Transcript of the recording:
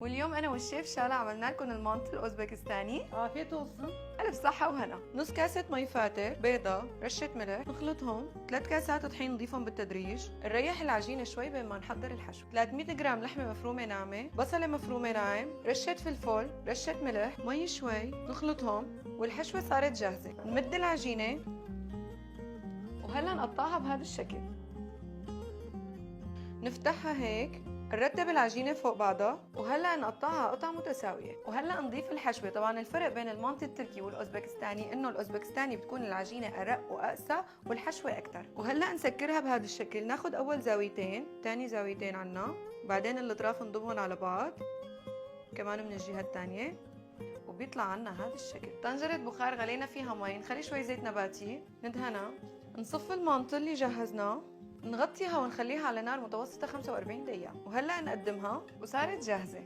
واليوم انا والشيف شالا عملنا لكم المانتو الاوزبكستاني. عافية olsun. الف صحه وهنا. نص كاسه مي فاتر، بيضه، رشه ملح، نخلطهم. 3 كاسات طحين نضيفهم بالتدريج. نريح العجينه شوي بين ما نحضر الحشو. 300 جرام لحمه مفرومه ناعمه، بصله مفرومه ناعم، رشه فلفل، رشه ملح، مي شوي، نخلطهم. والحشوه صارت جاهزه. نمد العجينه وهلا نقطعها بهذا الشكل. نفتحها هيك، نرتب العجينة فوق بعضها، وهلا نقطعها قطع متساوية، وهلا نضيف الحشوة. طبعا الفرق بين المانتي التركي والاوزبكستاني انه الاوزبكستاني بتكون العجينة ارق واقسى والحشوة اكثر. وهلا نسكرها بهذا الشكل. ناخذ اول زاويتين، ثاني زاويتين عنا، بعدين الاطراف نضمهم على بعض كمان من الجهة الثانية، وبيطلع عنا هذا الشكل. طنجرة بخار غلينا فيها مي، نخلي شوي زيت نباتي، ندهنها، نصف المانتو اللي جهزناه، نغطيها ونخليها على نار متوسطة 45 دقيقة، وهلأ نقدمها وصارت جاهزة.